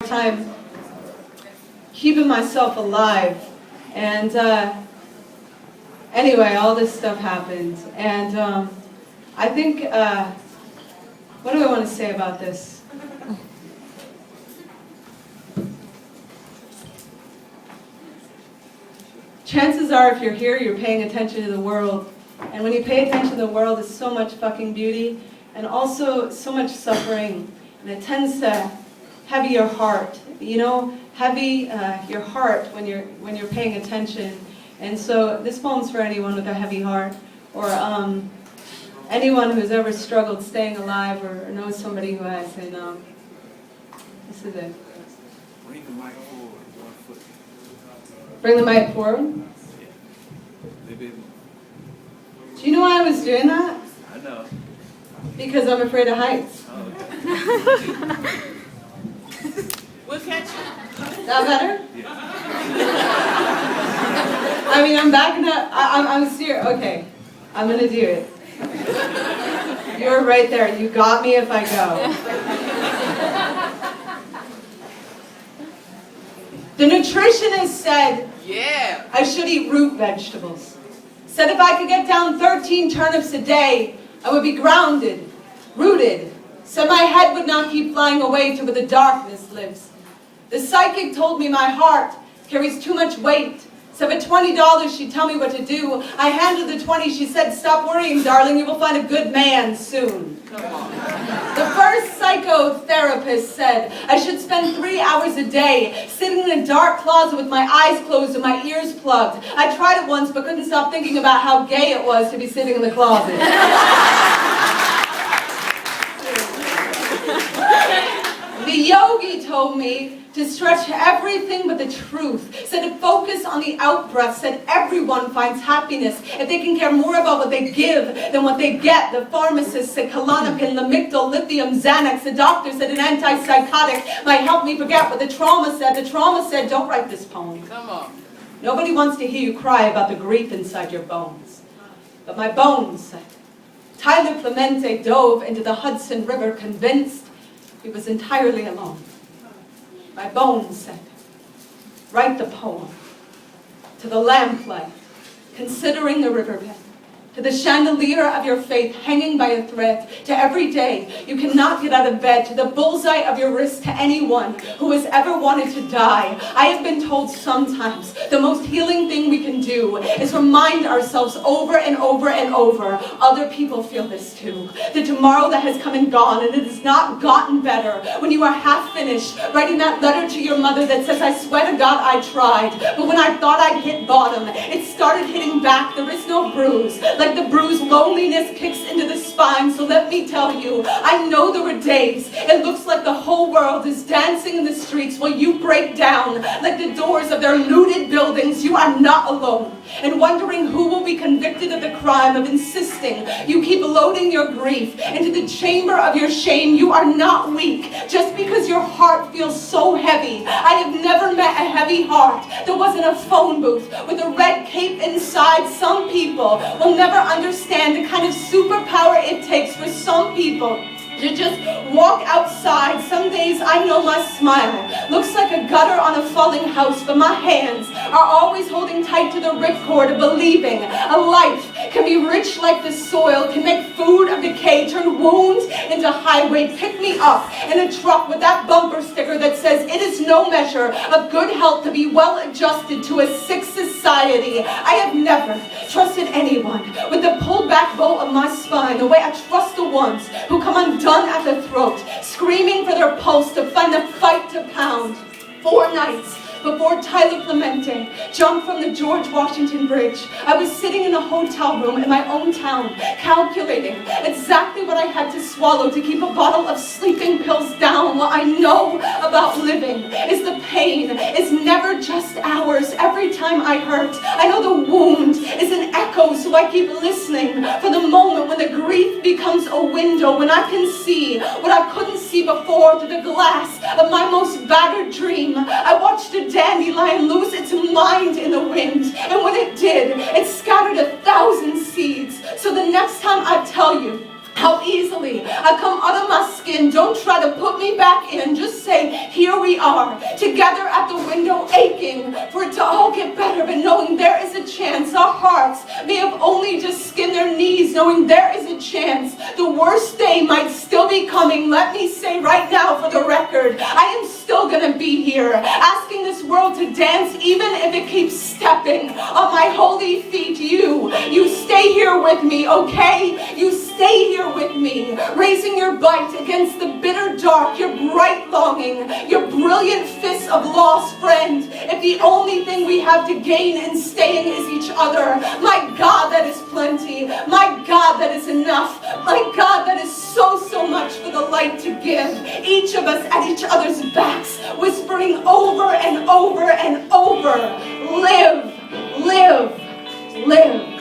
time keeping myself alive. And anyway, all this stuff happened. And I think, what do I want to say about this? Chances are, if you're here, you're paying attention to the world. And when you pay attention to the world, there's so much fucking beauty and also so much suffering. And it tends to heavy your heart, you know, heavy your heart when you're paying attention. And so this poem's for anyone with a heavy heart, or anyone who's ever struggled staying alive, or knows somebody who has. And this is it. Bring the mic forward 1 foot. Bring the mic forward. Do you know why I was doing that? I know. Because I'm afraid of heights. Oh, okay. We'll catch you. Is that better? Yeah. I mean, I'm backing up. I'm serious. Okay, I'm gonna do it. You're right there. You got me if I go. The nutritionist said, Yeah. I should eat root vegetables. Said if I could get down 13 turnips a day, I would be grounded, rooted. Said my head would not keep flying away to where the darkness lives. The psychic told me my heart carries too much weight. Said for $20 she'd tell me what to do. I handed the 20, she said, stop worrying, darling, you will find a good man soon. Come on. The first psychotherapist said I should spend 3 hours a day sitting in a dark closet with my eyes closed and my ears plugged. I tried it once but couldn't stop thinking about how gay it was to be sitting in the closet. The yogi told me to stretch everything but the truth. Said to focus on the out-breath. Said everyone finds happiness if they can care more about what they give than what they get. The pharmacist said Klonopin, Lamictal, Lithium, Xanax. The doctor said an antipsychotic might help me forget what the trauma said. The trauma said, don't write this poem. Come on. Nobody wants to hear you cry about the grief inside your bones. But my bones said. Tyler Clemente dove into the Hudson River convinced he was entirely alone. My bones said, write the poem. To the lamplight, considering the riverbed. To the chandelier of your faith hanging by a thread. To every day you cannot get out of bed. To the bullseye of your wrist. To anyone who has ever wanted to die. I have been told sometimes the most healing thing we can do is remind ourselves over and over and over. Other people feel this too. The tomorrow that has come and gone, and it has not gotten better. When you are half finished writing that letter to your mother that says, I swear to God I tried. But when I thought I'd hit bottom, it started hitting back. There is no bruise. Like the bruise, loneliness kicks into the spine. So let me tell you, I know there were days it looks like the whole world is dancing in the streets while you break down like the doors of their looted buildings. You are not alone. And wondering who will be convicted of the crime of insisting you keep loading your grief into the chamber of your shame. You are not weak just because your heart feels so heavy. I have never met a heavy heart that wasn't a phone booth with a red cape inside. Some people will never understand the kind of superpower it takes for some people to just walk outside. Some days I know my smile looks like a gutter on a falling house, but my hands are always holding tight to the ripcord of believing a life can be rich like the soil, can make food of decay, turn wounds into highway. Pick me up in a truck with that bumper sticker that says it is no measure of good health to be well adjusted to a sick society. I have never trusted anyone with the pulled back bow of my spine the way I trust the ones who come undone at the throat, screaming for their pulse to find the fight to pound. 4 nights before Tyler Clemente jumped from the George Washington Bridge, I was sitting in a hotel room in my own town, calculating exactly what I had to swallow to keep a bottle of sleeping pills down. What I know about living is the pain is never just ours. Every time I hurt, I know the wound is an echo, so I keep listening for the moment when the grief becomes a window, when I can see what I couldn't see before through the glass of my most battered dream. I watched a dandelion lose its mind in the wind, and when it did, it scattered 1,000 seeds. So the next time I tell you how easily I come out of my skin. Don't try to put me back in. Just say, here we are, together at the window, aching for it to all get better, but knowing there is a chance. Our hearts may have only just skinned their knees, knowing there is a chance. The worst day might still be coming. Let me say right now, for the record, I am still going to be here, asking this world to dance, even if it keeps stepping on my holy feet. You stay here with me, okay? You stay here with me, raising your bite against the bitter dark, your bright longing, your brilliant fist of lost friend. If the only thing we have to gain in staying is each other, my God, that is plenty. My God, that is enough. My God, that is so, so much for the light to give. Each of us at each other's backs, whispering over and over and over, live, live, live.